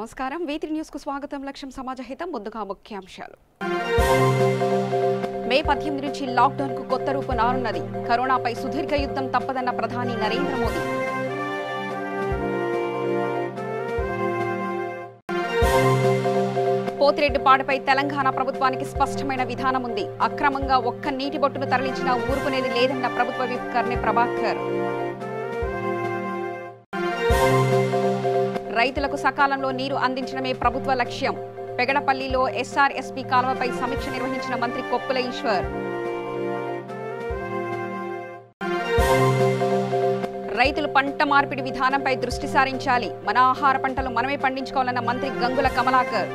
నమస్కారం V3 news కు స్వాగతం లక్ష్యం సమాజహితం ముందుగా ముఖ్యాంశాలు మే 18 నుంచి లాక్ డౌన్ కు కొత్త రూపు నానున్నది కరోనాపై సుదీర్ఘ యుద్ధం తప్పదన్న ప్రధాని నరేంద్ర మోదీ పోతిరెడ్డిపాడుపై తెలంగాణ ప్రభుత్వానికి స్పష్టమైన విధానం ఉంది అక్రమంగా ఒక్క నీటి బొట్టును తరలించినా ఊరుకునేది లేదన్న ప్రభుత్వ విప్ కర్నె ప్రభాకర్ రైతులకు సకాలంలో నీరు అందించడమే ప్రభుత్వ లక్ష్యం పెగడపల్లిలో ఎస్ఆర్ఎస్పీ కాలువపై సమీక్ష నిర్వహించిన మంత్రి కొప్పుల ఈశ్వర్ రైతులు పంట మార్పిడి విధానంపై దృష్టి సారించాలి మన ఆహార పంటలు మనమే పండించుకోవాలన్న మంత్రి గంగుల కమలాకర్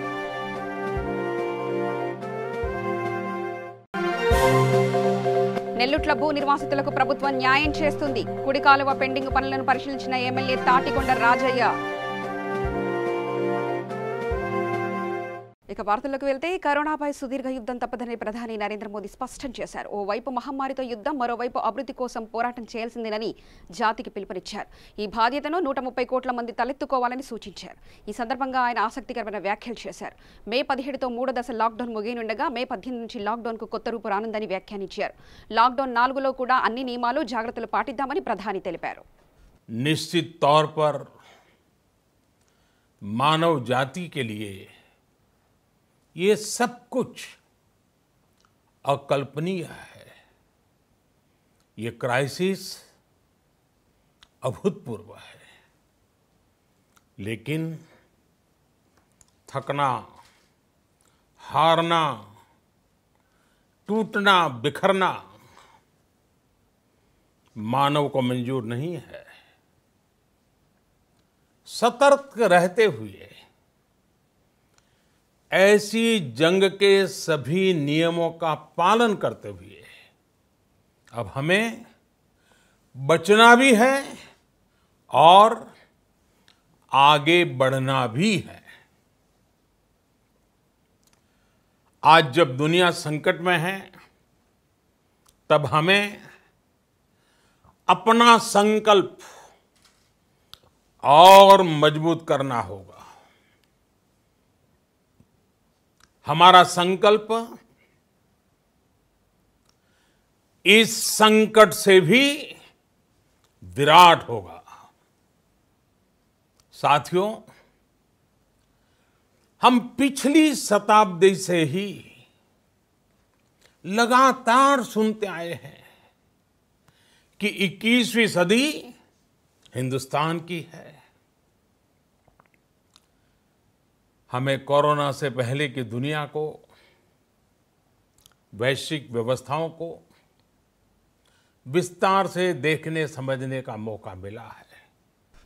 నెల్లుట్ల భూ నిర్వాసితులకు ప్రభుత్వం న్యాయం చేస్తుంది కుడి కాలువ పెండింగ్ పనులను పరిశీలించిన ఎమ్మెల్యే తాటికొండ రాజయ్య ఇక వార్తలకు వెళ్తే కరోనాపై సుదీర్ఘ యుద్ధం తప్పదని ప్రధాని నరేంద్ర మోదీ స్పష్టం చేశారు ఓవైపు మహమ్మారితో యుద్ధం మరోవైపు అభివృద్ధి కోసం పోరాటం చేయాల్సిందేనని జాతికి పిలుపునిచ్చారు ఈ బాధ్యతను 130 కోట్ల మంది తలెత్తుకోవాలని సూచించారు ఈ సందర్భంగా ఆయన ఆసక్తికరమైన వ్యాఖ్యలు చేశారు మే 17తో 3వ దశ లాక్డౌన్ ముగియనుండగా మే 18 నుంచి లాక్డౌన్ కు కొత్త రూపు రానుందని వ్యాఖ్యానించారు లాక్డౌన్ 4లో కూడా అన్ని నియమాలు జాగ్రత్తలు పాటిద్దామని ప్రధాని తెలిపారు निश्चित तौर पर मानव जाति के लिए ये सब कुछ अकल्पनीय है ये क्राइसिस अभूतपूर्व है लेकिन थकना हारना टूटना बिखरना मानव को मंजूर नहीं है सतर्क रहते हुए ऐसी जंग के सभी नियमों का पालन करते हुए अब हमें बचना भी है और आगे बढ़ना भी है आज जब दुनिया संकट में है तब हमें अपना संकल्प और मजबूत करना होगा हमारा संकल्प इस संकट से भी विराट होगा साथियों हम पिछली शताब्दी से ही लगातार सुनते आए हैं कि 21वीं सदी हिंदुस्तान की है हमें कोरोना से पहले की दुनिया को वैश्विक व्यवस्थाओं को विस्तार से देखने समझने का मौका मिला है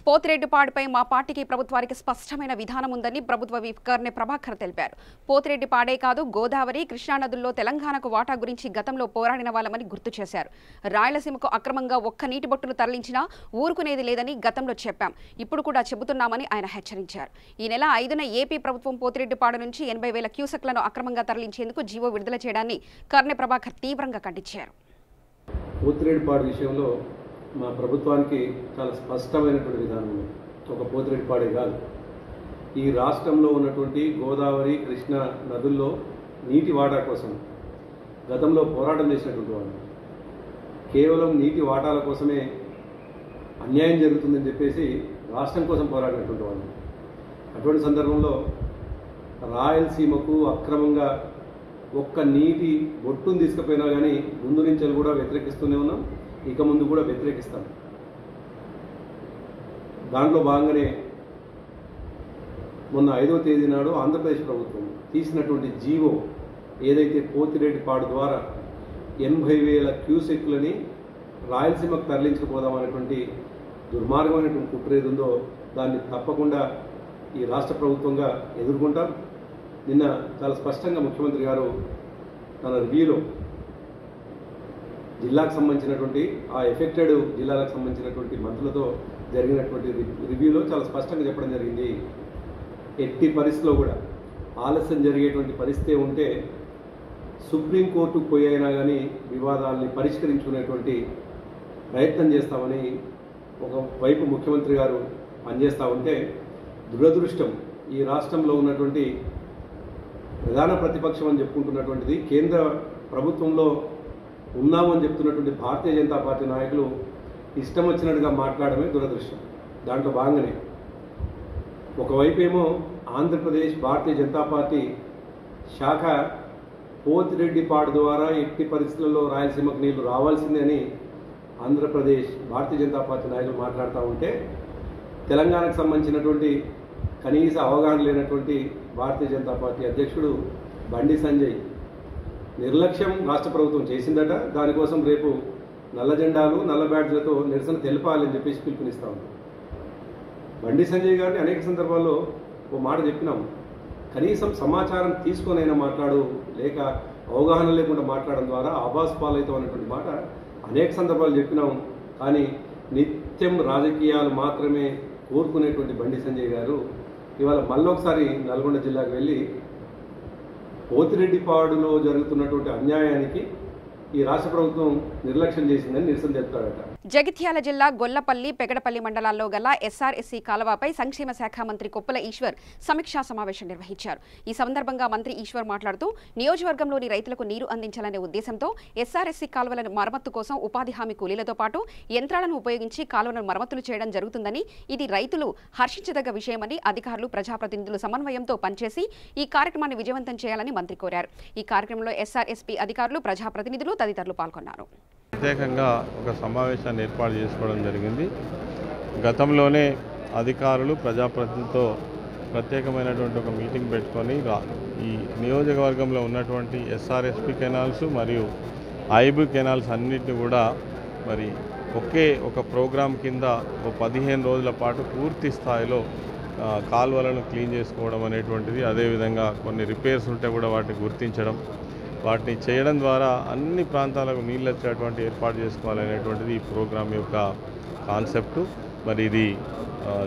పోతిరెడ్డిపాడుపై మా పార్టీకి ప్రభుత్వానికి స్పష్టమైన విధానం ఉందని ప్రభుత్వ విప్ కర్నె ప్రభాకర్ తెలిపారు పోతిరెడ్డిపాడే కాదు గోదావరి కృష్ణా నదుల్లో తెలంగాణకు వాటా గురించి గతంలో పోరాడిన వాళ్ళమని గుర్తు చేశారు రాయలసీమకు అక్రమంగా ఒక్క నీటి బొట్టును తరలించినా ఊరుకునేది లేదని గతంలో చెప్పాం ఇప్పుడు కూడా చెబుతున్నామని ఆయన హెచ్చరించారు ఈ నెల 5న ఏపీ ప్రభుత్వం పోతిరెడ్డిపాడు నుంచి 80,000 క్యూసెక్లను అక్రమంగా తరలించేందుకు జీవో విడుదల చేయడాన్ని కర్నె ప్రభాకర్ తీవ్రంగా ఖండించారు పోతిరెడ్డిపాడు విషయంలో మా ప్రభుత్వానికి చాలా స్పష్టమైనటువంటి విధానం ఉంది ఒక పోతిరెడ్డిపాడే కాదు ఈ రాష్ట్రంలో ఉన్నటువంటి గోదావరి కృష్ణా నదుల్లో నీటి వాటా కోసం గతంలో పోరాటం చేసినటువంటి వాళ్ళు కేవలం నీటి వాటాల కోసమే అన్యాయం జరుగుతుందని చెప్పేసి రాష్ట్రం కోసం పోరాడినటువంటి వాళ్ళు అటువంటి సందర్భంలో రాయలసీమకు అక్రమంగా ఒక్క నీటి బొట్టును తీసుకుపోయినా కానీ ముందు నుంచి కూడా వ్యతిరేకిస్తూనే ఉన్నాం ఇక ముందు కూడా వ్యతిరేకిస్తాం దాంట్లో భాగంగానే మొన్న 5వ తేదీ నాడు ఆంధ్రప్రదేశ్ ప్రభుత్వం తీసినటువంటి జీవో ఏదైతే పోతిరెడ్డిపాడు ద్వారా 80,000 క్యూసెక్లని రాయలసీమకు తరలించకపోదామనేటువంటి దుర్మార్గమైనటువంటి కుట్ర ఏది ఉందో దాన్ని తప్పకుండా ఈ రాష్ట్ర ప్రభుత్వంగా ఎదుర్కొంటాం నిన్న చాలా స్పష్టంగా ముఖ్యమంత్రి గారు తన రివ్యూలో జిల్లాకు సంబంధించినటువంటి ఆ ఎఫెక్టెడ్ జిల్లాలకు సంబంధించినటువంటి మంత్రులతో జరిగినటువంటి రివ్యూలో చాలా స్పష్టంగా చెప్పడం జరిగింది ఎట్టి పరిస్థితిలో కూడా ఆలస్యం జరిగేటువంటి పరిస్థితి ఉంటే సుప్రీంకోర్టుకు పోయి అయినా కానీ వివాదాలని పరిష్కరించుకునేటువంటి ప్రయత్నం చేస్తామని ఒకవైపు ముఖ్యమంత్రి గారు పనిచేస్తూ ఉంటే దురదృష్టం ఈ రాష్ట్రంలో ఉన్నటువంటి ప్రధాన ప్రతిపక్షం అని చెప్పుకుంటున్నటువంటిది కేంద్ర ప్రభుత్వంలో ఉన్నామని చెప్తున్నటువంటి భారతీయ జనతా పార్టీ నాయకులు ఇష్టం వచ్చినట్టుగా మాట్లాడమే దురదృష్టం. దాంట్లో భాగంగానే ఒకవైపు ఏమో ఆంధ్రప్రదేశ్ భారతీయ జనతా పార్టీ శాఖ పోతిరెడ్డిపాడు ద్వారా ఎట్టి పరిస్థితుల్లో రాయలసీమకు నీళ్లు రావాల్సిందే అని ఆంధ్రప్రదేశ్ భారతీయ జనతా పార్టీ నాయకులు మాట్లాడుతూ ఉంటే, తెలంగాణకు సంబంధించినటువంటి కనీస అవగాహన లేనటువంటి భారతీయ జనతా పార్టీ అధ్యక్షుడు బండి సంజయ్ నిర్లక్ష్యం రాష్ట్ర ప్రభుత్వం చేసిందట. దానికోసం రేపు నల్ల జెండాలు నల్ల బ్యాడ్జ్లతో నిరసన తెలపాలని చెప్పేసి పిలుపునిస్తా ఉన్నాం. బండి సంజయ్ గారిని అనేక సందర్భాల్లో ఓ మాట చెప్పినాం, కనీసం సమాచారం తీసుకొనైనా మాట్లాడు, లేక అవగాహన లేకుండా మాట్లాడడం ద్వారా ఆభాస్ పాలవుతాం అనేటువంటి మాట అనేక సందర్భాలు చెప్పినాం. కానీ నిత్యం రాజకీయాలు మాత్రమే కోరుకునేటువంటి బండి సంజయ్ గారు ఇవాళ మళ్ళొకసారి నల్గొండ జిల్లాకు వెళ్ళి పోతిరెడ్డిపాడులో జరుగుతున్నటువంటి అన్యాయానికి ఈ రాష్ట్ర ప్రభుత్వం నిర్లక్ష్యం చేసిందని నిరసన చెప్తాడట. జగిత్యాల జిల్లా గొల్లపల్లి, పెగడపల్లి మండలాల్లో గల ఎస్ఆర్ఎస్సీ కాలువపై సంక్షేమ శాఖ మంత్రి కొప్పుల ఈశ్వర్ సమీక్షా సమావేశం నిర్వహించారు. ఈ సందర్భంగా మంత్రి ఈశ్వర్ మాట్లాడుతూ, నియోజకవర్గంలోని రైతులకు నీరు అందించాలనే ఉద్దేశంతో ఎస్ఆర్ఎస్సీ కాలువలను మరమ్మత్తు కోసం ఉపాధి హామీ కూలీలతో పాటు యంత్రాలను ఉపయోగించి కాలువలను మరమ్మతులు చేయడం జరుగుతుందని, ఇది రైతులు హర్షించదగ్గ విషయమని, అధికారులు ప్రజాప్రతినిధులు సమన్వయంతో పనిచేసి ఈ కార్యక్రమాన్ని విజయవంతం చేయాలని మంత్రి కోరారు. ఈ కార్యక్రమంలో ఎస్ఆర్ఎస్పీ అధికారులు, ప్రజాప్రతినిధులు తదితరులు పాల్గొన్నారు. ప్రత్యేకంగా ఒక సమావేశాన్ని ఏర్పాటు చేసుకోవడం జరిగింది. గతంలోనే అధికారులు ప్రజాప్రతినిధులతో ప్రత్యేకమైనటువంటి ఒక మీటింగ్ పెట్టుకొని ఈ నియోజకవర్గంలో ఉన్నటువంటి ఎస్ఆర్ఎస్పీ కెనాల్స్ మరియు ఐబీ కెనాల్స్ అన్నింటినీ కూడా మరి ఒక ప్రోగ్రాం కింద 15 రోజుల పాటు పూర్తి స్థాయిలో కాలువలను క్లీన్ చేసుకోవడం అనేటువంటిది, అదేవిధంగా కొన్ని రిపేర్స్ ఉంటే కూడా వాటిని గుర్తించడం, వాటిని చేయడం ద్వారా అన్ని ప్రాంతాలకు నీళ్ళు వచ్చేటువంటి ఏర్పాటు చేసుకోవాలనేటువంటిది ఈ ప్రోగ్రాం యొక్క కాన్సెప్టు. మరి ఇది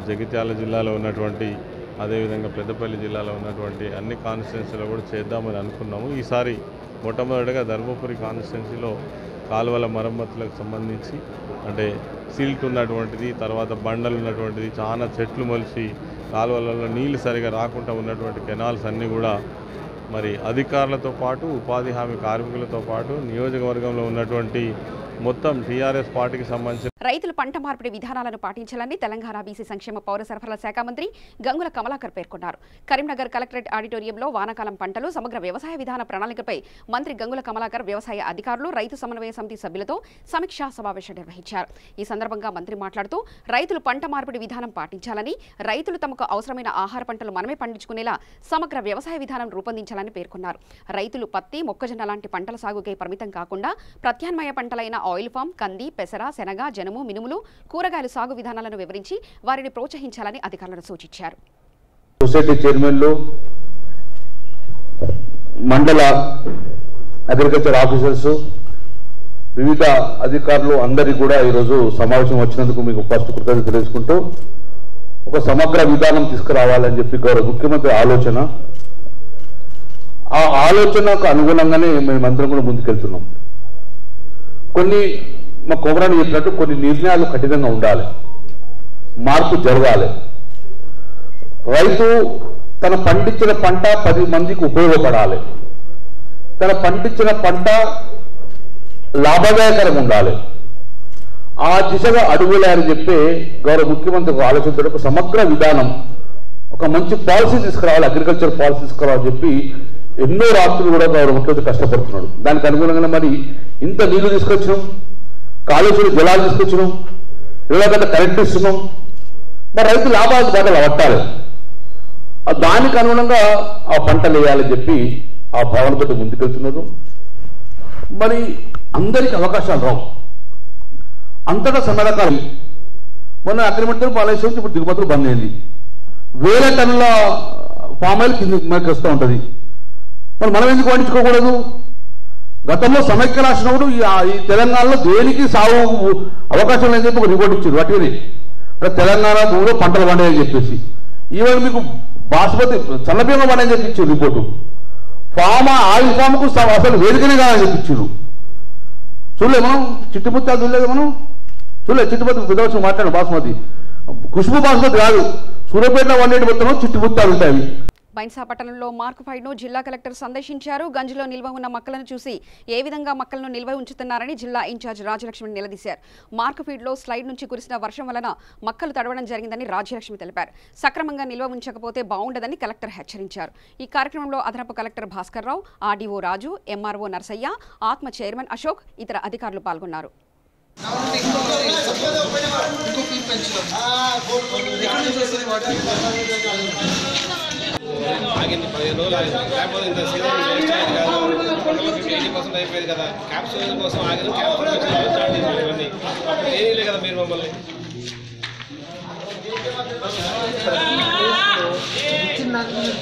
జగిత్యాల జిల్లాలో ఉన్నటువంటి, అదేవిధంగా పెద్దపల్లి జిల్లాలో ఉన్నటువంటి అన్ని కాన్స్టిట్యున్సీలో కూడా చేద్దామని అనుకున్నాము. ఈసారి మొట్టమొదటిగా ధర్మపురి కాన్స్టిట్యున్సీలో కాలువల మరమ్మతులకు సంబంధించి, అంటే సిల్ట్ ఉన్నటువంటిది, తర్వాత బండలు ఉన్నటువంటిది, చాలా చెట్లు మొలిచి కాలువలలో నీళ్ళు సరిగా రాకుండా ఉన్నటువంటి కెనాల్స్ అన్నీ కూడా మరి అధికారులతో పాటు, ఉపాధి హామీ కార్మికులతో పాటు నియోజకవర్గంలో ఉన్నటువంటి మొత్తం టీఆర్ఎస్ పార్టీకి సంబంధించిన రైతులు పంట మార్పిడి విధానాలను పాటించాలని తెలంగాణ బీసీ సంక్షేమ పౌర సరఫరాల శాఖ మంత్రి గంగుల కమలాకర్ పేర్కొన్నారు. కరీంనగర్ కలెక్టరేట్ ఆడిటోరియంలో వానాకాలం పంటలు సమగ్ర వ్యవసాయ విధాన ప్రణాళికపై మంత్రి గంగుల కమలాకర్ వ్యవసాయ అధికారులు, రైతు సమన్వయ సమితి సభ్యులతో సమీక్షా సమావేశం నిర్వహించారు. ఈ సందర్భంగా మంత్రి మాట్లాడుతూ, రైతులు పంట మార్పిడి విధానం పాటించాలని, రైతులు తమకు అవసరమైన ఆహార పంటలు మనమే పండించుకునేలా సమగ్ర వ్యవసాయ విధానం రూపొందించాలని పేర్కొన్నారు. రైతులు పత్తి, మొక్కజొన్న లాంటి పంటల సాగుకే పరిమితం కాకుండా ప్రత్యామ్నాయ పంటలైన ఆయిల్ ఫామ్, కంది, పెసర, శనగ, జనుము, మినుములు, కూరగాయల సాగు విధానాలను వివరించి వారిని ప్రోత్సహించాలని అధికారులను సూచించారు. సొసైటీ చైర్మన్లు, మండల అగ్రికల్చర్ ఆఫీసర్స్, వివిధ అధికారులు అందరికీ కూడా ఈరోజు సమావేశం వచ్చినందుకు మీకు ఫస్ట్ కృతజ్ఞతలు తెలుసుకుంటూ, ఒక సమగ్ర విధానం తీసుకురావాలని చెప్పి గౌరవ ముఖ్యమంత్రి ఆలోచన, ఆ ఆలోచనకు అనుగుణంగానే మేమందరం కూడా ముందుకెళ్తున్నాం. కొన్ని మా కోమరాని చెప్పినట్టు కొన్ని నిర్ణయాలు కఠినంగా ఉండాలి, మార్పు జరగాలి. రైతు తన పండించిన పంట 10 మందికి ఉపయోగపడాలి, తన పండించిన పంట లాభదాయకరంగా ఉండాలి. ఆ దిశగా అడుగులేని చెప్పి గౌరవ ముఖ్యమంత్రి ఆలోచించడం, ఒక సమగ్ర విధానం, ఒక మంచి పాలసీ తీసుకురావాలి, అగ్రికల్చర్ పాలసీ తీసుకురావాలని చెప్పి ఎన్నో రాత్రులు కూడా గౌరవ ముఖ్యమంత్రి కష్టపడుతున్నాడు. దానికి అనుగుణంగా మరి ఇంత నీళ్లు తీసుకొచ్చినాం, కాలుష్య జలాలు తీసుకొచ్చినాం, ఇళ్ళకంటే కరెంట్ ఇస్తున్నాం, మరి రైతు లాభాలు బాగా పట్టాలి. దానికి అనుగుణంగా ఆ పంటలు వేయాలని చెప్పి ఆ భావనతో ముందుకెళ్తున్నారు. మరి అందరికి అవకాశాలు రావు, అంతటా సన్నరకాలు. మొన్న అగ్రిమెంట్ పాలేశ్వరం ఇప్పుడు దిగుమతులు బంద్ అయింది, 1000 టన్నుల పామాయిల్ కింద మనకి వస్తూ ఉంటుంది. మరి మనం ఎందుకు పండించుకోకూడదు? గతంలో సమైక్య రాసినప్పుడు ఈ తెలంగాణలో దేనికి సాగు అవకాశం లేదని చెప్పి ఒక రిపోర్ట్ ఇచ్చారు. వాటిని అంటే తెలంగాణ భూమిలో పంటలు పండాయని చెప్పేసి, ఈవెన్ మీకు బాస్మతి చల్లబియ్యంగా పండాయని చెప్పి ఇచ్చారు రిపోర్టు. ఆయిల్ ఫామ్కు అసలు వేదికనే కాదని చెప్పి ఇచ్చారు. చూడలే మనం చిట్టుముత్తాలు చూడలేదు, మనం చూడలేదు. చిట్టుపత్తి పెద్దవచ్చు మాట్లాడు బాస్మతి, ఖుష్బు బాస్మతి కాదు, సూర్యాపేట 180 మొత్తం చుట్టుముట్టాలు ఉంటాయి. బైన్సా పట్టణంలో మార్క్ ఫైడ్ను జిల్లా కలెక్టర్ సందర్శించారు. గంజిలో నిల్వ ఉన్న మొక్కలను చూసి ఏ విధంగా మొక్కలను నిల్వ ఉంచుతున్నారని జిల్లా ఇన్ఛార్జ్ రాజ్యలక్ష్మి నిలదీశారు. మార్క్ ఫీడ్లో స్లైడ్ నుంచి కురిసిన వర్షం వలన మొక్కలు తడవడం జరిగిందని రాజ్యలక్ష్మి తెలిపారు. సక్రమంగా నిల్వ ఉంచకపోతే బాగుండదని కలెక్టర్ హెచ్చరించారు. ఈ కార్యక్రమంలో అదనపు కలెక్టర్ భాస్కర్ రావు, ఆర్డీఓ రాజు, ఎంఆర్ఓ నర్సయ్య, ఆత్మ చైర్మన్ అశోక్, ఇతర అధికారులు పాల్గొన్నారు. ఆగింది 15 రోజులు ఆగింది. లేకపోతే ఇంత సీజన్ వేస్ట్ అయ్యేది కాదు. 80% అయిపోయేది కదా. క్యాప్సూల్ కోసం ఆగింది. క్యాప్సూల్ స్టార్ట్ చేసి ఇవన్నీ అప్పుడు ఏమీ కదా మీరు మమ్మల్ని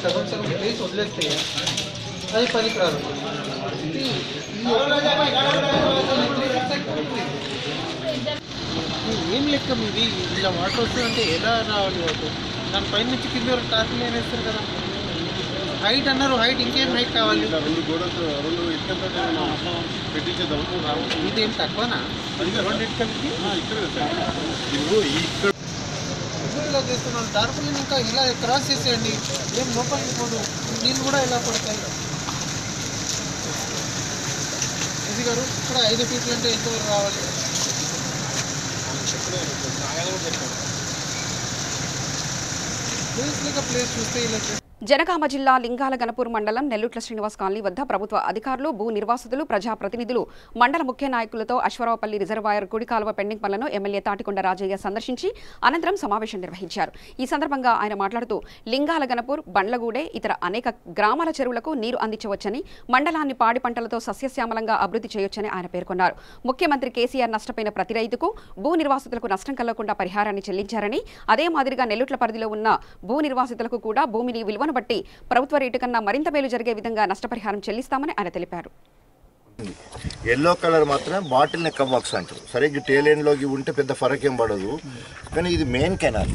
సగం ప్లేస్ వదిలేస్తే అది పనికిరాదు. ఏం లెక్క మీది ఇలా వాటర్ వస్తుందంటే ఎలా రావాలి వాటర్? దానిపైన నుంచి కింద వరకు టార్పులు వేస్తారు కదా. హైట్ అన్నారు, హైట్ ఇంకేం హైట్ కావాలి? ఇదేం తక్కువనా? ఇలా చేస్తున్నాను. టార్పులను ఇంకా ఇలా క్రాస్ చేసేయండి. ఏం లోపలికి పోదు, నీళ్ళు కూడా ఇలా పడతాయి. ఇది గారు ఇక్కడ 5 ఫీట్లు అంటే ఎంతవరకు రావాలి? ప్లేస్ చూస్తే ఇలా జనగామ జిల్లా లింగాల గణపూర్ మండలం నెల్లుట్ల శ్రీనివాస్ కాలనీ వద్ద ప్రభుత్వ అధికారులు, భూ నిర్వాసితులు, ప్రజాప్రతినిధులు, మండల ముఖ్య నాయకులతో అశ్వరావుపల్లి రిజర్వాయర్ కుడి కాలువ పెండింగ్ పనులను ఎమ్మెల్యే తాటికొండ రాజయ్య సందర్శించి అనంతరం సమావేశం నిర్వహించారు. ఈ సందర్భంగా ఆయన మాట్లాడుతూ లింగాల గణపూర్, బండ్లగూడె, ఇతర అనేక గ్రామాల చెరువులకు నీరు అందించవచ్చని, మండలాన్ని పాడి పంటలతో సస్యశ్యామలంగా అభివృద్ధి చేయొచ్చని ఆయన పేర్కొన్నారు. ముఖ్యమంత్రి కేసీఆర్ నష్టపోయిన ప్రతి రైతుకు, భూ నిర్వాసితులకు నష్టం కలగకుండా పరిహారాన్ని చెల్లించారని, అదే మాదిరిగా నెల్లుట్ల పరిధిలో ఉన్న భూ నిర్వాసితులకు కూడా భూమిని విలువను బట్టి ప్రభుత్వ రేటు కన్నా మరింత మేలు జరిగే విధంగా నష్టపరిహారం చెల్లిస్తామని ఆయన తెలిపారు. ఎల్లో కలర్ మాత్రం బాటిల్ నెక్ బాక్స్ అంటారు. సరే ఇది టేల్ ఎండ్లోకి ఉంటే పెద్ద ఫరక్ ఏం పడదు, కానీ ఇది మెయిన్ కెనాల్.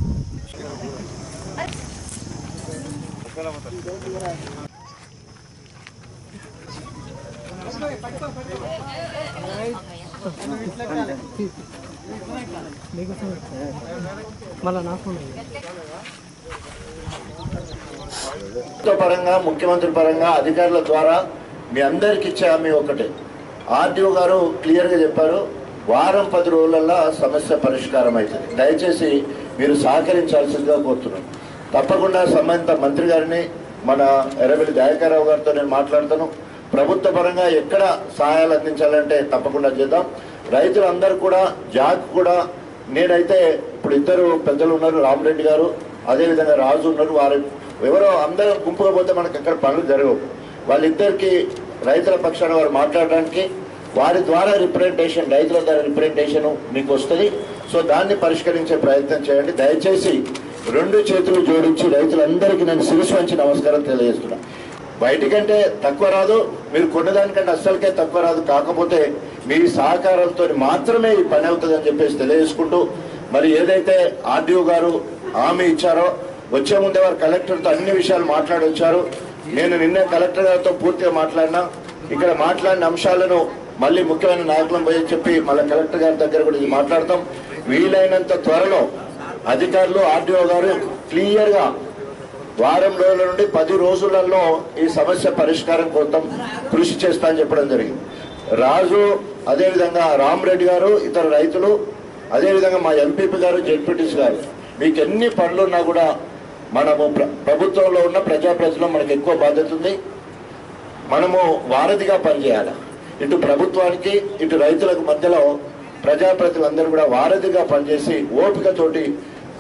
పరంగా ముఖ్యమంత్రి పరంగా అధికారుల ద్వారా మీ అందరికి ఇచ్చే హామీ ఒకటే. ఆర్డీఓ గారు క్లియర్గా చెప్పారు, వారం 10 రోజులలో సమస్య పరిష్కారం అవుతుంది. దయచేసి మీరు సహకరించాల్సిందిగా కోరుతున్నాను. తప్పకుండా సంబంధిత మంత్రి గారిని, మన ఎర్రబెల్లి దయాకర్రావు గారితో నేను మాట్లాడతాను. ప్రభుత్వ పరంగా ఎక్కడ సహాయాలు అందించాలంటే తప్పకుండా చేద్దాం. రైతులందరూ కూడా జాక్ కూడా నేనైతే ఇప్పుడు 2 పెద్దలు ఉన్నారు, రామరెడ్డి గారు, అదేవిధంగా రాజు ఉన్నారు. వారు ఎవరో అందరూ గుంపుగా పోతే మనకు ఎక్కడ పనులు జరగవు. వాళ్ళిద్దరికి రైతుల పక్షాన వారు మాట్లాడడానికి, వారి ద్వారా రిప్రజెంటేషన్, రైతుల ద్వారా రిప్రజెంటేషన్ మీకు వస్తుంది. సో దాన్ని పరిష్కరించే ప్రయత్నం చేయండి. దయచేసి 2 చేతులు జోడించి రైతులందరికీ నేను శిరస్సు వంచి నమస్కారం తెలియజేస్తున్నా. బయటికంటే తక్కువ రాదు, మీరు కొన్నదానికంటే అస్సలకే తక్కువ రాదు. కాకపోతే మీ సహకారంతో మాత్రమే ఈ పని అవుతుందని చెప్పేసి తెలియజేసుకుంటూ, మరి ఏదైతే ఆర్డీఓ గారు హామీ ఇచ్చారో వచ్చే ముందే వారు కలెక్టర్తో అన్ని విషయాలు మాట్లాడి వచ్చారు. నేను నిన్న కలెక్టర్ గారితో పూర్తిగా మాట్లాడినా. ఇక్కడ మాట్లాడిన అంశాలను మళ్ళీ ముఖ్యమైన నాయకులను పోయి చెప్పి మళ్ళీ కలెక్టర్ గారి దగ్గర కూడా ఇది మాట్లాడతాం. వీలైనంత త్వరలో అధికారులు, ఆర్డీఓ గారు క్లియర్గా వారం రోజుల నుండి 10 రోజులలో ఈ సమస్య పరిష్కారం కోసం కృషి చేస్తా అని చెప్పడం జరిగింది. రాజు, అదేవిధంగా రామరెడ్డి గారు, ఇతర రైతులు, అదేవిధంగా మా ఎంపీపీ గారు, జెడ్పీటీసీ గారు, మీకు ఎన్ని పనులున్నా కూడా మనము ప్రభుత్వంలో ఉన్న ప్రజాప్రతినిధులు మనకు ఎక్కువ బాధ్యత ఉంది. మనము వారధిగా పనిచేయాలి. ఇటు ప్రభుత్వానికి, ఇటు రైతులకు మధ్యలో ప్రజాప్రతినిధులందరూ కూడా వారధిగా పనిచేసి ఓపికతోటి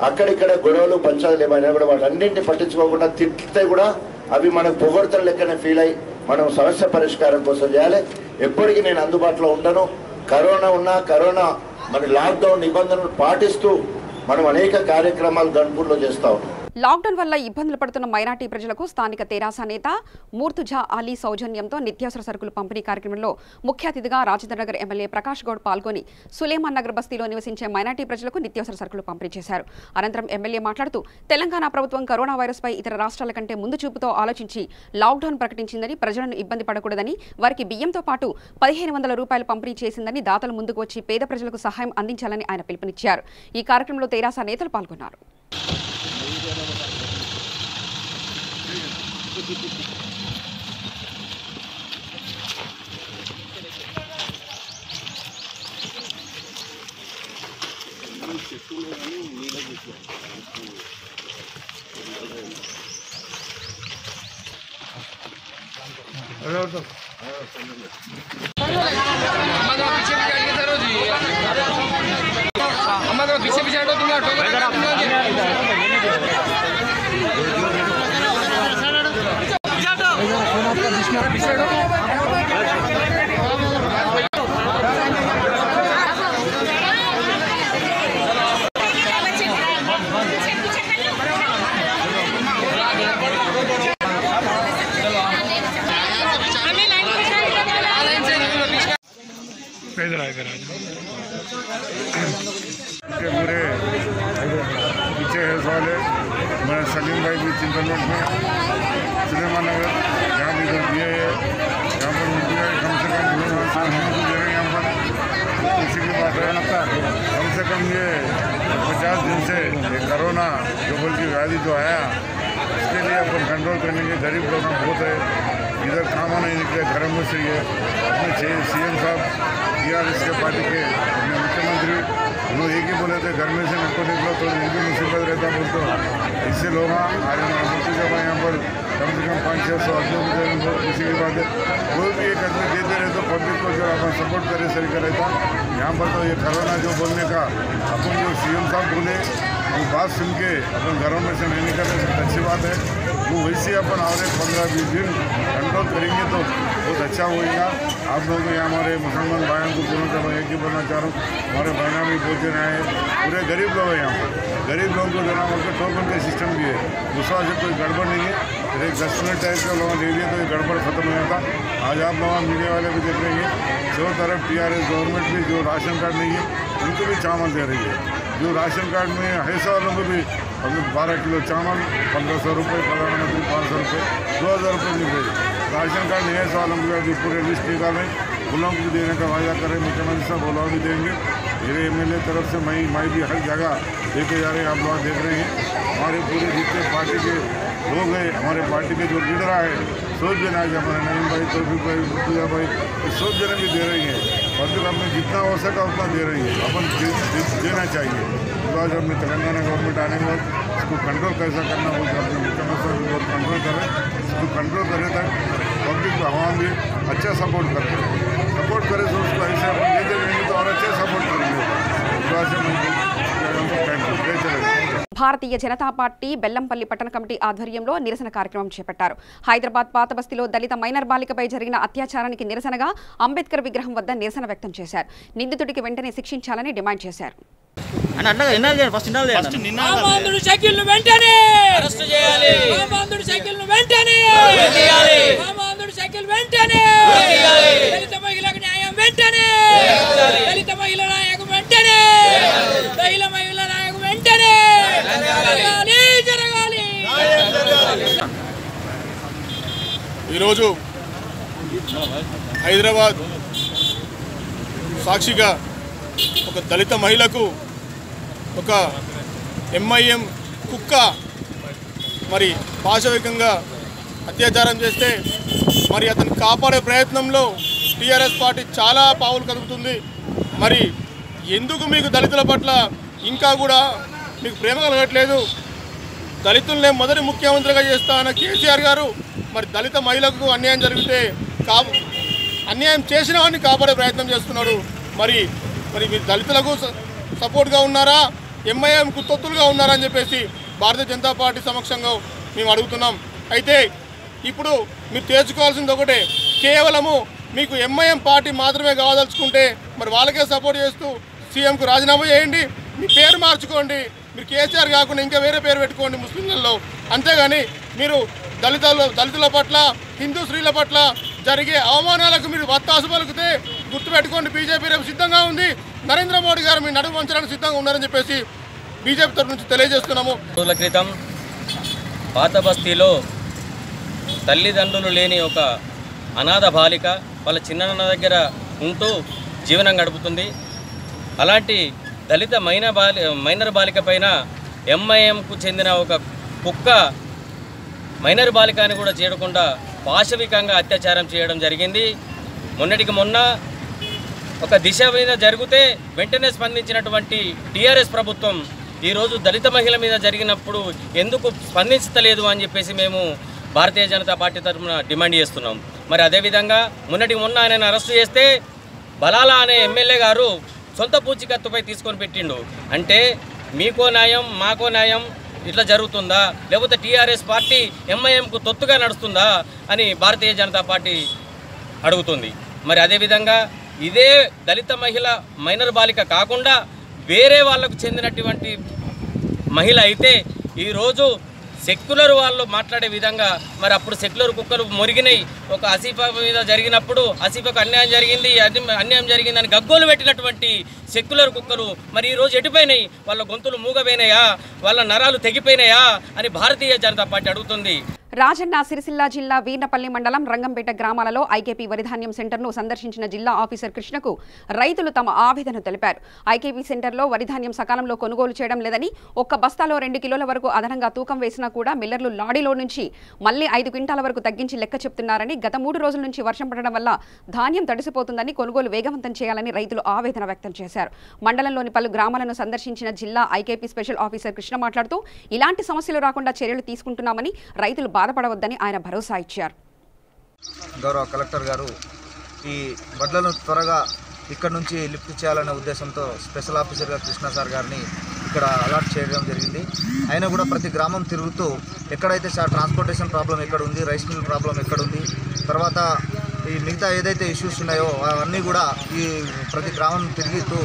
అక్కడిక్కడ గొడవలు, పంచాయతీలు ఏమైనా కూడా వాటన్నింటినీ పట్టించుకోకుండా తిట్టితే కూడా అవి మనకు పొగడ్తలు లెక్కనే ఫీల్ అయ్యి మనం సమస్య పరిష్కారం కోసం చేయాలి. ఎప్పటికీ నేను అందుబాటులో ఉండను. కరోనా ఉన్నా, కరోనా మన లాక్డౌన్ నిబంధనలు పాటిస్తూ మనం అనేక కార్యక్రమాలు గణపూర్లో చేస్తా ఉన్నాం. లాక్డౌన్ వల్ల ఇబ్బందులు పడుతున్న మైనార్టీ ప్రజలకు స్థానిక తెరాస నేత మూర్తుజా అలీ సౌజన్యంతో నిత్యావసర సరుకులు పంపిణీ కార్యక్రమంలో ముఖ్య అతిథిగా రాజేంద్రనగర్ ఎమ్మెల్యే ప్రకాష్ గౌడ్ పాల్గొని సులేమాన్ నగర్ బస్తీలో నివసించే మైనార్టీ ప్రజలకు నిత్యావసర సరుకులు పంపిణీ చేశారు. అనంతరం ఎమ్మెల్యే మాట్లాడుతూ తెలంగాణ ప్రభుత్వం కరోనా వైరస్పై ఇతర రాష్ట్రాల కంటే ముందు చూపుతో ఆలోచించి లాక్డౌన్ ప్రకటించిందని, ప్రజలను ఇబ్బంది పడకూడదని, వారికి బియ్యంతో పాటు 1500 రూపాయలు పంపిణీ చేసిందని, దాతలు ముందుకు వచ్చి పేద ప్రజలకు సహాయం అందించాలని ఆయన పిలుపునిచ్చారు. ఈ కార్యక్రమంలో తెరాస నేతలు పాల్గొన్నారు. पूरे पीछे है सवाल है मैं सलीम भाई भी चिंतनोट में सिनेमा नगर यहाँ भी तो दिए है यहाँ पर मीडिया कम से कम दे रहे हैं यहाँ पर इसी की बात है कम से कम ये 50 दिन से ये कोरोना जो बोल की व्याधि जो आया इसके लिए अपन कंट्रोल करने के गरीब लोग बहुत है इधर काम नहीं निकले घरों में से ये अपने CM साहब TRS के पार्टी के अपने मुख्यमंत्री वो एक ही बोले थे घर में से निकलो तो इनकी मुसीबत रहता बोल तो इससे लोग आज मुफ्ती साहब यहाँ पर कम से कम 500-600 आदमी किसी की बात है कोई भी एक आदमी देते रहे तो पब्लिक को जो अपन सपोर्ट करे सही का रहता यहाँ पर तो ये कोरोना जो बोलने का अपन जो CM साहब बोले वो बात सुन के अपन घरों में से नहीं निकलने से अच्छी बात है वो वैसे अपन और 15-20 दिन कंट्रोल करेंगे तो बहुत अच्छा होगा। आप लोगों को यहाँ हमारे मुसलमान भाइयों को दोनों का एक ही बोलना चाह रहा हूँ हमारे बहना भी भोजन आए पूरे गरीब लोग हैं यहाँ पर गरीब लोगों को देना उनके टोकन का सिस्टम भी है दूसरा से कोई गड़बड़ नहीं है एक 10 मिनट टाइप का लोगों ले लिए तो ये गड़बड़ खत्म हो जाता। आज आप लोग मीडिया वाले भी देख रहे हैं जो तरफ TRS गवर्नमेंट भी जो राशन कार्ड नहीं है उनको भी चावल दे रही है जो राशन कार्ड में ऐसा वालों को भी 12 किलो चावल 1500 रुपये प्रधानमंत्री 500 रुपये 2000 रुपये मिल रही राशन कार्ड नहीं ऐसा वालों को भी पूरे लिस्ट निकालें बुलाओं को भी देने का वादा करें मुख्यमंत्री साहब बुलाओ भी देंगे मेरे MLA तरफ से मैं भी हर जगह लेके जा रहे हैं आप लोग देख रहे हैं हमारे पूरे जितने पार्टी के लोग हैं हमारे पार्टी के जो लीडर आए सोच देना है हमारे नवीन भाई तौफीक भाई मुर्तजा भाई सोच देने भी दे रही हैं पब्लिक अपने जितना हो सका उतना दे रही है अपन देना चाहिए तो आज अपने तेलंगाना गवर्नमेंट आने के बाद इसको कंट्रोल कैसा करना वो अपने मुख्यमंत्री साहब कंट्रोल करें इसको कंट्रोल करे तक पब्लिक को आवाम भी अच्छा सपोर्ट करे तो उसको ऐसे अपन दे देंगे तो और अच्छे सपोर्ट करेंगे భారతీయ జనతా పార్టీ బెల్లంపల్లి పట్టణ కమిటీ ఆధ్వర్యంలో నిరసన కార్యక్రమం చేపట్టారు. హైదరాబాద్ పాత బస్తీలో దళిత మైనర్ బాలికపై జరిగిన అత్యాచారానికి నిరసనగా అంబేద్కర్ విగ్రహం వద్ద నిరసన వ్యక్తం చేశారు. నిందితుడికి వెంటనే శిక్షించాలని డిమాండ్ చేశారు. ఈరోజు హైదరాబాద్ సాక్షిగా ఒక దళిత మహిళకు ఒక MIM కుక్క మరి పాశవికంగా అత్యాచారం చేస్తే మరి అతను కాపాడే ప్రయత్నంలో TRS పార్టీ చాలా పావులు కదుపుతుంది. మరి ఎందుకు మీకు దళితుల పట్ల ఇంకా కూడా మీకు ప్రేమ కలగట్లేదు? దళితులనే మొదటి ముఖ్యమంత్రిగా చేస్తా అన్న కేసీఆర్ గారు మరి దళిత మహిళకు అన్యాయం జరిగితే అన్యాయం చేసిన వాడిని కాపాడే ప్రయత్నం చేస్తున్నాడు. మరి మీరు దళితులకు సపోర్ట్గా ఉన్నారా, MIM కుత్తొత్తులుగా ఉన్నారా అని చెప్పేసి భారతీయ జనతా పార్టీ సమక్షంగా మేము అడుగుతున్నాం. అయితే ఇప్పుడు మీరు తేల్చుకోవాల్సింది ఒకటే, కేవలము మీకు MIM పార్టీ మాత్రమే కావదలుచుకుంటే మరి వాళ్ళకే సపోర్ట్ చేస్తూ CMకు రాజీనామా చేయండి, మీ పేరు మార్చుకోండి, మీరు కేసీఆర్ కాకుండా ఇంకా వేరే పేరు పెట్టుకోండి ముస్లింలలో. అంతేగాని మీరు దళితుల పట్ల హిందూ స్త్రీల పట్ల జరిగే అవమానాలకు మీరు వత్తాసు పలికితే గుర్తుపెట్టుకోండి, బీజేపీ రేపు సిద్ధంగా ఉంది, నరేంద్ర మోడీ గారు మీ నడుము వంచడానికి సిద్ధంగా ఉన్నారని చెప్పేసి బీజేపీ తరఫు నుంచి తెలియజేస్తున్నాము. రోజుల క్రితం పాత బస్తీలో తల్లిదండ్రులు లేని ఒక అనాథ బాలిక వాళ్ళ చిన్నన్న దగ్గర ఉంటూ జీవనం గడుపుతుంది. అలాంటి దళిత మైనర్ బాలిక పైన MIMకు చెందిన ఒక కుక్క మైనర్ బాలికని కూడా చేయకుండా పాశవికంగా అత్యాచారం చేయడం జరిగింది. మొన్నటికి మొన్న ఒక దిశ మీద జరిగితే వెంటనే స్పందించినటువంటి టీఆర్ఎస్ ప్రభుత్వం ఈరోజు దళిత మహిళ మీద జరిగినప్పుడు ఎందుకు స్పందించలేదు అని చెప్పేసి మేము భారతీయ జనతా పార్టీ తరఫున డిమాండ్ చేస్తున్నాం. మరి అదేవిధంగా మొన్నటికి మొన్న ఆయన అరెస్టు చేస్తే బలాలా అనే ఎమ్మెల్యే గారు సొంత పూచికత్తుపై తీసుకొని పెట్టిండు. అంటే మీకో న్యాయం మాకో న్యాయం ఇట్లా జరుగుతుందా, లేకపోతే టీఆర్ఎస్ పార్టీ ఎంఐఎంకు తొత్తుగా నడుస్తుందా అని భారతీయ జనతా పార్టీ అడుగుతుంది. మరి అదేవిధంగా ఇదే దళిత మహిళ మైనర్ బాలిక కాకుండా వేరే వాళ్లకు చెందినటువంటి మహిళ అయితే ఈరోజు సెక్యులర్ వాళ్ళు మాట్లాడే విధంగా మరి అప్పుడు సెక్యులర్ కుక్కలు మొరిగినాయి. ఒక ఆసిఫా మీద జరిగినప్పుడు ఆసిఫాకు అన్యాయం జరిగింది, అన్యాయం జరిగిందని గగ్గోలు పెట్టినటువంటి సెక్యులర్ కుక్కలు మరి ఈరోజు ఎటుపోయినాయి? వాళ్ళ గొంతులు మూగపోయినాయా, వాళ్ళ నరాలు తెగిపోయినాయా అని భారతీయ జనతా పార్టీ అడుగుతుంది. రాజన్న సిరిసిల్ల జిల్లా వీర్నపల్లి మండలం రంగంపేట గ్రామాలలో ఐకేపీ వరిధాన్యం సెంటర్ను సందర్శించిన జిల్లా ఆఫీసర్ కృష్ణకు రైతులు తమ ఆవేదన తెలిపారు. ఐకేపీ సెంటర్లో వరిధాన్యం సకాలంలో కొనుగోలు చేయడం లేదని, ఒక్క బస్తాలో 2 కిలోల వరకు అదనంగా తూకం వేసినా కూడా మిల్లర్లు లాడీలో నుంచి మళ్లీ 5 క్వింటాల వరకు తగ్గించి లెక్క చెప్తున్నారని, గత 3 రోజుల నుంచి వర్షం పడడం వల్ల ధాన్యం తడిసిపోతుందని, కొనుగోలు వేగవంతం చేయాలని రైతులు ఆవేదన వ్యక్తం చేశారు. మండలంలోని పలు గ్రామాలను సందర్శించిన జిల్లా ఐకేపీ స్పెషల్ ఆఫీసర్ కృష్ణ మాట్లాడుతూ ఇలాంటి సమస్యలు రాకుండా చర్యలు తీసుకుంటున్నామని, రైతులు బాధపడవద్దని ఆయన భరోసా ఇచ్చారు. గౌరవ కలెక్టర్ గారు ఈ వడ్లను త్వరగా ఇక్కడ నుంచి లిఫ్ట్ చేయాలనే ఉద్దేశంతో స్పెషల్ ఆఫీసర్గా కృష్ణ సార్ గారిని ఇక్కడ అలాట్ చేయడం జరిగింది. అయినా కూడా ప్రతి గ్రామం తిరుగుతూ ఎక్కడైతే ట్రాన్స్పోర్టేషన్ ప్రాబ్లం ఎక్కడ ఉంది, రైస్ మిల్ ప్రాబ్లం ఎక్కడ ఉంది, తర్వాత ఈ మిగతా ఏదైతే ఇష్యూస్ ఉన్నాయో అవన్నీ కూడా ఈ ప్రతి గ్రామం తిరుగుతూ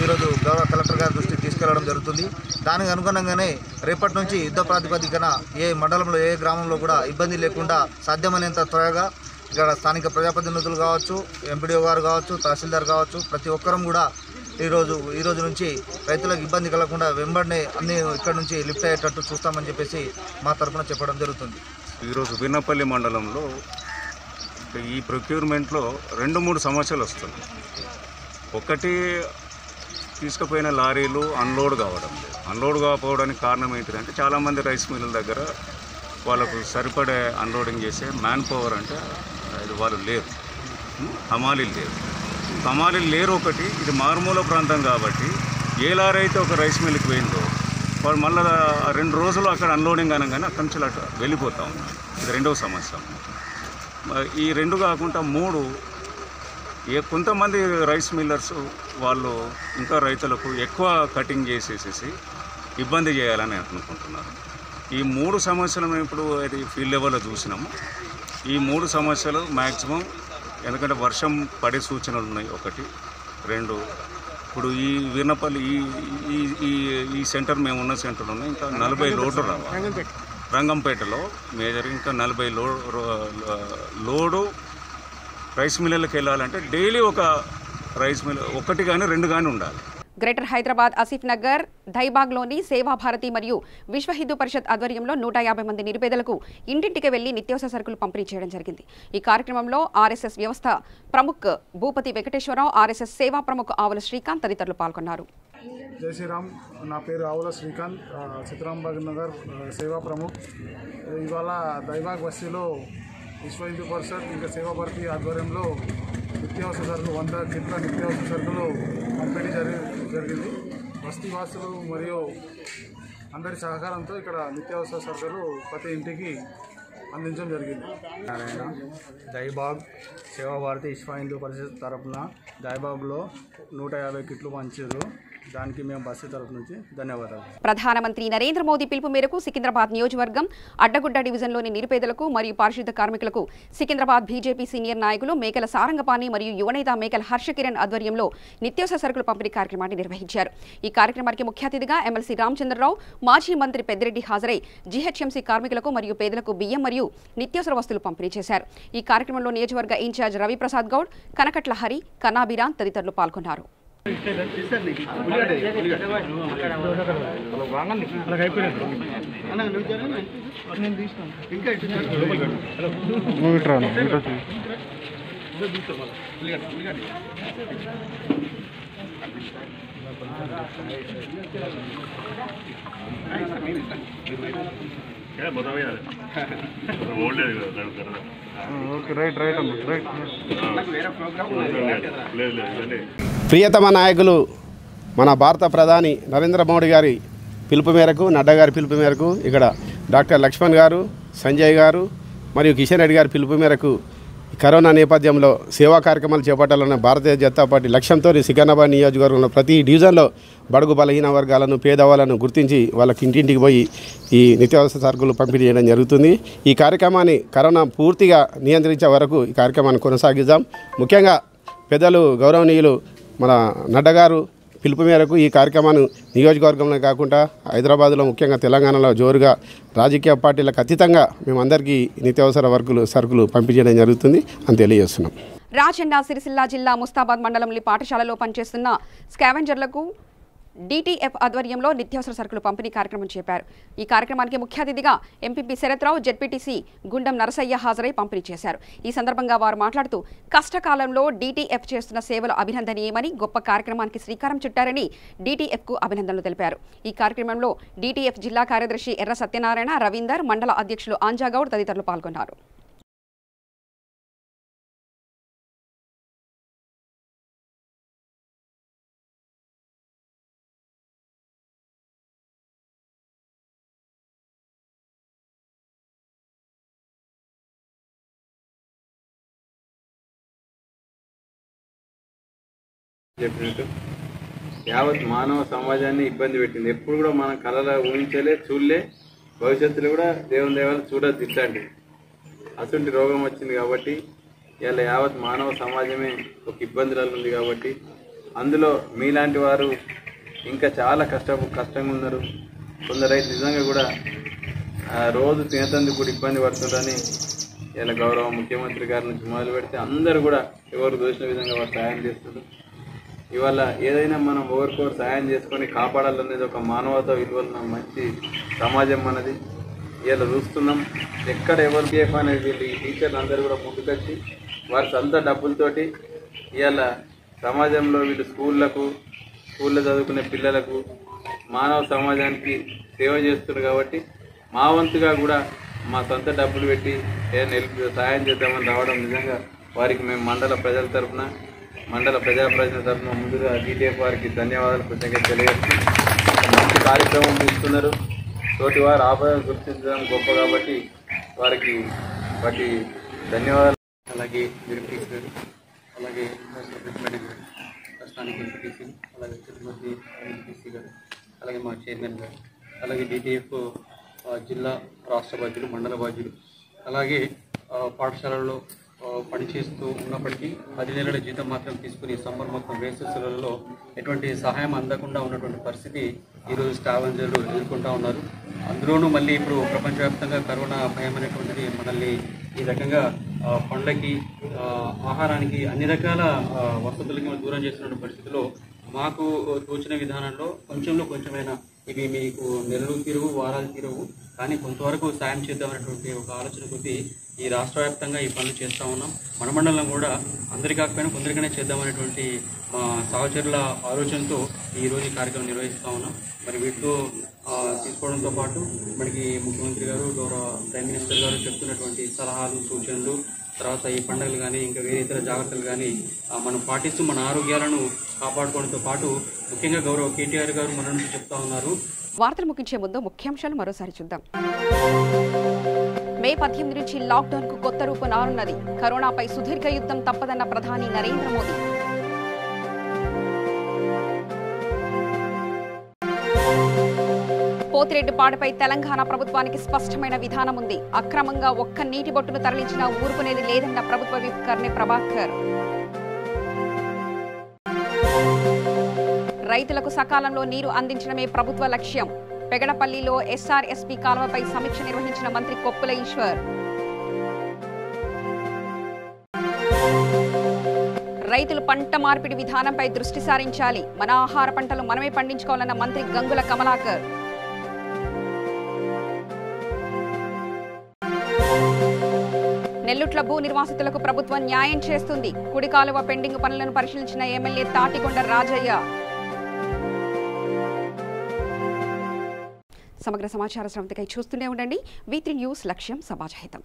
ఈరోజు గౌరవ కలెక్టర్ గారి దృష్టికి తీసుకెళ్లడం జరుగుతుంది. దానికి అనుగుణంగానే రేపటి నుంచి యుద్ధ ప్రాతిపదికన ఏ మండలంలో ఏ గ్రామంలో కూడా ఇబ్బంది లేకుండా సాధ్యమైనంత త్వరగా ఇక్కడ స్థానిక ప్రజాప్రతినిధులు కావచ్చు, ఎంపీడీఓ గారు కావచ్చు, తహసీల్దార్ కావచ్చు, ప్రతి ఒక్కరం కూడా ఈ రోజు నుంచి రైతులకు ఇబ్బంది కలగకుండా వెంబడినే అన్ని ఇక్కడ నుంచి లిఫ్ట్ అయ్యేటట్టు చూస్తామని చెప్పేసి మా తరఫున చెప్పడం జరుగుతుంది. ఈరోజు వీర్నపల్లి మండలంలో ఈ ప్రొక్యూర్మెంట్లో 2-3 సమస్యలు వస్తున్నాయి. ఒకటి, తీసుకుపోయిన లారీలు అన్లోడ్ కాకపోవడానికి కారణం ఏంటిదంటే చాలామంది రైస్ మిల్లుల దగ్గర వాళ్ళకు సరిపడే అన్లోడింగ్ చేసే మ్యాన్ పవర్ అంటే వాళ్ళు లేరు, హమాలీలు లేరు. ఒకటి, ఇది మారుమూల ప్రాంతం కాబట్టి ఏ లారీ అయితే ఒక రైస్ మిల్లుకి పోయిందో వాళ్ళు మళ్ళీ 2 రోజులు అక్కడ అన్లోడింగ్ అనగానే అక్కడి నుంచి అట్లా వెళ్ళిపోతా ఉన్నారు. ఇది రెండవ సమస్య. ఈ 2 కాకుండా 3, కొంతమంది రైస్ మిల్లర్స్ వాళ్ళు ఇంకా రైతులకు ఎక్కువ కటింగ్ చేసేసేసి ఇబ్బంది చేయాలని అనుకుంటున్నారు. ఈ 3 సమస్యలు మేము ఇప్పుడు అది ఫీల్డ్ లెవెల్లో చూసినాము. ఈ 3 సమస్యలు మ్యాక్సిమం, ఎందుకంటే వర్షం పడే సూచనలు ఉన్నాయి. 1, 2, ఇప్పుడు ఈ వీర్నపల్లి ఈ సెంటర్ మేము ఉన్న సెంటర్ ఉన్నాయి. ఇంకా 40 లోడ్లు రావాలి. రంగంపేటలో మేజర్ ఇంకా 40 లోడు రైస్ మిల్లర్లకు వెళ్ళాలంటే డైలీ ఒక రైస్ మిల్ 1 కానీ 2 కానీ ఉండాలి. గ్రేటర్ హైదరాబాద్ ఆసిఫ్ నగర్ దైబాగ్లోని సేవాభారతి మరియు విశ్వ హిందూ పరిషత్ ఆధ్వర్యంలో 150 మంది నిరుపేదలకు ఇంటింటికి వెళ్లి నిత్యావసర సరుకులు పంపిణీ చేయడం జరిగింది. ఈ కార్యక్రమంలో ఆర్ఎస్ఎస్ వ్యవస్థ ప్రముఖ్ భూపతి వెంకటేశ్వరరావు, ఆర్ఎస్ఎస్ సేవా ప్రముఖ్ ఆవుల శ్రీకాంత్ తదితరులు పాల్గొన్నారు. జై శ్రీరామ్. నా పేరు ఆవుల శ్రీకాంత్, చిత్రాంబాగ్ నగర్ సేవా ప్రముఖ్. ఇవాళ దైబాగ్ బస్తీలో విశ్వ హిందూ పరిషత్ ఇంకా సేవాభారతి ఆధ్వర్యంలో నిత్యావసర సరుకులు 100 కిట్ల నిత్యావసర సరుకులు పంపిణీ జరిగింది. బస్తీ వాసులు మరియు అందరి సహకారంతో ఇక్కడ నిత్యావసర సరుకులు ప్రతి ఇంటికి అందించడం జరిగింది. దైబాగ్ సేవాభారతి విశ్వ హిందూ పరిషత్ తరఫున దైబాగ్లో 150 కిట్లు పంచారు. దానికి మేము బస్సు తరఫు నుంచి ధన్యవాదాలు. ప్రధానమంత్రి నరేంద్ర మోదీ పిలుపు మేరకు సికింద్రాబాద్ నియోజకవర్గం అడ్డగుడ్డ డివిజన్లోని నిరుపేదలకు మరియు పారిశుద్ధ కార్మికులకు సికింద్రాబాద్ బీజేపీ సీనియర్ నాయకులు మేకల సారంగపాణి మరియు యువనేత మేకల హర్షకిరణ్ ఆధ్వర్యంలో నిత్యావసర సరుకుల పంపిణీ కార్యక్రమాన్ని నిర్వహించారు. ఈ కార్యక్రమానికి ముఖ్య అతిథిగా ఎమ్మెల్సీ రామచంద్రరావు, మాజీ మంత్రి పెద్దిరెడ్డి హాజరై జీహెచ్ఎంసీ కార్మికులకు మరియు పేదలకు బియ్యం మరియు నిత్యావసర వస్తువులు పంపిణీ చేశారు. ఈ కార్యక్రమంలో నియోజకవర్గ ఇన్ఛార్జ్ రవిప్రసాద్ గౌడ్, కనకట్ల హరి, కన్నాబిరాన్ తదితరులు పాల్గొన్నారు. ప్రియతమ నాయకులు మన భారత ప్రధాని నరేంద్ర మోడీ గారి పిలుపు మేరకు, నడ్డా గారి పిలుపు మేరకు ఇక్కడ డాక్టర్ లక్ష్మణ్ గారు, సంజయ్ గారు మరియు కిషన్ రెడ్డి గారి పిలుపు మేరకు కరోనా నేపథ్యంలో సేవా కార్యక్రమాలు చేపట్టాలన్న భారతీయ జనతా పార్టీ లక్ష్యంతో సికింద్రాబాద్ నియోజకవర్గంలో ప్రతి డివిజన్లో బడుగు బలహీన వర్గాలను, పేదవాళ్ళను గుర్తించి వాళ్ళకి ఇంటింటికి పోయి ఈ నిత్యావసర సరుకులు పంపిణీ చేయడం జరుగుతుంది. ఈ కార్యక్రమాన్ని కరోనా పూర్తిగా నియంత్రించే వరకు ఈ కార్యక్రమాన్ని కొనసాగిద్దాం. ముఖ్యంగా పెద్దలు గౌరవనీయులు మన నడ్డా గారు పిలుపు మేరకు ఈ కార్యక్రమాన్ని నియోజకవర్గంలో కాకుండా హైదరాబాద్లో, ముఖ్యంగా తెలంగాణలో జోరుగా రాజకీయ పార్టీలకు అతీతంగా మేమందరికీ నిత్యావసర సరుకులు పంపిణీ చేయడం జరుగుతుంది అని తెలియజేస్తున్నాం. రాజన్న సిరిసిల్ల జిల్లా ముస్తాబాద్ మండలంలోని పాఠశాలలో పనిచేస్తున్న స్కావెంజర్లకు DTF ఆధ్వర్యంలో నిత్యావసర సరుకులు పంపిణీ కార్యక్రమం చేశారు. ఈ కార్యక్రమానికి ముఖ్య అతిథిగా ఎంపీపీ శరత్రావు, జెడ్పీటీసీ గుండం నరసయ్య హాజరై పంపిణీ చేశారు. ఈ సందర్భంగా వారు మాట్లాడుతూ కష్టకాలంలో DTF చేస్తున్న సేవలు అభినందనీయమని, గొప్ప కార్యక్రమానికి శ్రీకారం చుట్టారని DTFకు అభినందనలు తెలిపారు. ఈ కార్యక్రమంలో DTF జిల్లా కార్యదర్శి ఎర్ర సత్యనారాయణ, రవీందర్, మండల అధ్యక్షులు ఆంజాగౌడ్ తదితరులు పాల్గొన్నారు. చెప్పినట్టు యావత్ మానవ సమాజాన్ని ఇబ్బంది పెట్టింది. ఎప్పుడు కూడా మనం కళలో ఊహించలే, చూడలే, భవిష్యత్తులో కూడా దేవుని దేవాలు చూడద్దు ఇట్లాంటి అటువంటి రోగం వచ్చింది. కాబట్టి ఇలా యావత్ మానవ సమాజమే ఒక ఇబ్బందులలో ఉంది. కాబట్టి అందులో మీలాంటి వారు ఇంకా చాలా కష్టంగా ఉన్నారు. కొందరైతే నిజంగా కూడా రోజు తినేందుకు కూడా ఇబ్బంది పడుతుందని ఇలా గౌరవ ముఖ్యమంత్రి గారి నుంచి మొదలు పెడితే అందరూ కూడా ఎవరు దోచిన విధంగా వారు సహాయం చేస్తున్నారు. ఇవాళ ఏదైనా మనం ఒకరికొకరు సహాయం చేసుకొని కాపాడాలనేది ఒక మానవతా విలువల మంచి సమాజం మనది. ఇలా చూస్తున్నాం ఎక్కడ ఎవరు సేఫ్ అనేది వీళ్ళు ఈ టీచర్లు అందరూ కూడా ముందుకొచ్చి వారి సొంత డబ్బులతోటి ఇవాళ సమాజంలో వీళ్ళు స్కూల్లో చదువుకునే పిల్లలకు, మానవ సమాజానికి సేవ చేస్తున్నారు. కాబట్టి మా వంతుగా కూడా మా సొంత డబ్బులు పెట్టి ఏదైనా సహాయం చేద్దామని రావడం నిజంగా వారికి మేము మండల ప్రజల తరఫున, మండల ప్రజాప్రతినిధుల తరఫున ముందుగా DTF వారికి ధన్యవాదాలు, కృతజ్ఞతలు తెలియజేస్తూ మంచి కార్యక్రమం తీసుకున్నారు. తోటి వారు ఆపదను గుర్తించడం గొప్ప కాబట్టి వారికి ధన్యవాదాలు. అలాగే డిప్యూటీ గారు, అలాగే ప్రస్తుతానికి ఎంపీటీసీ, అలాగే తిరుమతి ఎంపీటీసీ గారు, అలాగే మా చైర్మన్ గారు, అలాగే DTF జిల్లా రాష్ట్ర బాధ్యులు, మండల బాధ్యులు, అలాగే పాఠశాలల్లో పనిచేస్తూ ఉన్నప్పటికీ 10 నెలల జీతం మాత్రం తీసుకుని సమ్మర్ మొత్తం వేసవిలో ఎటువంటి సహాయం అందకుండా ఉన్నటువంటి పరిస్థితి ఈరోజు స్కావెంజర్లు ఎదుర్కొంటూ ఉన్నారు. అందులోనూ మళ్ళీ ఇప్పుడు ప్రపంచవ్యాప్తంగా కరోనా భయం అనేటువంటిది మనల్ని ఈ రకంగా పండ్లకి, ఆహారానికి, అన్ని రకాల వసతులకి దూరం చేస్తున్న పరిస్థితిలో మాకు తోచిన విధానంలో కొంచెమైనా ఇవి మీకు నెలలు తీరవు, వారాలు తీరవు, కానీ కొంతవరకు సాయం చేద్దామనేటువంటి ఒక ఆలోచన కొద్దీ ఈ రాష్ట్ర వ్యాప్తంగా ఈ పనులు చేస్తూ ఉన్నాం. మన మండలం కూడా అందరి కాకపోయినా కొందరికనే చేద్దామనేటువంటి మా సహచరుల ఆలోచనతో ఈరోజు ఈ కార్యక్రమం నిర్వహిస్తూ ఉన్నాం. మరి వీటితో తీసుకోవడంతో పాటు మనకి ముఖ్యమంత్రి గారు, గౌరవ ప్రైమ్ మినిస్టర్ గారు చెప్తున్నటువంటి సలహాలు, సూచనలు, తర్వాత ఈ పండుగలు కానీ ఇంకా వేరే ఇతర జాగ్రత్తలు కానీ మనం పాటిస్తూ మన ఆరోగ్యాలను కాపాడుకోవడంతో పాటు ముఖ్యంగా గౌరవ కేటీఆర్ గారు మన నుంచి చెప్తా ఉన్నారు. వార్తలు ముగించే ముందు ముఖ్యాంశాలు మరోసారి చూద్దాం. మే 18 నుంచి లాక్డౌన్ కు కొత్త రూపం రానున్నది. కరోనాపై సుదీర్ఘ యుద్ధం తప్పదన్న ప్రధాని నరేంద్ర మోదీ. పోతిరెడ్డిపాడుపై తెలంగాణ ప్రభుత్వానికి స్పష్టమైన విధానం ఉంది. అక్రమంగా ఒక్క నీటి బొట్టును తరలించినా ఊరుకునేది లేదన్న ప్రభుత్వ విప్ కర్నె ప్రభాకర్. రైతులకు సకాలంలో నీరు అందించడమే ప్రభుత్వ లక్ష్యం. పెగడపల్లిలో SRSP కాలువపై సమీక్ష నిర్వహించిన మంత్రి కొప్పుల ఈశ్వర్. రైతులు పంట మార్పిడి విధానంపై దృష్టి సారించాలి. మన ఆహార పంటలు మనమే పండించుకోవాలన్న మంత్రి గంగుల కమలాకర్. నెల్లుట్ల భూ నిర్వాసితులకు ప్రభుత్వం న్యాయం చేస్తుంది. కుడి కాలువ పెండింగ్ పనులను పరిశీలించిన ఎమ్మెల్యే తాటికొండ రాజయ్య. సమగ్ర సమాచార స్రవంతికై చూస్తూనే ఉండండి. V3 న్యూస్, లక్ష్యం సమాజహితం.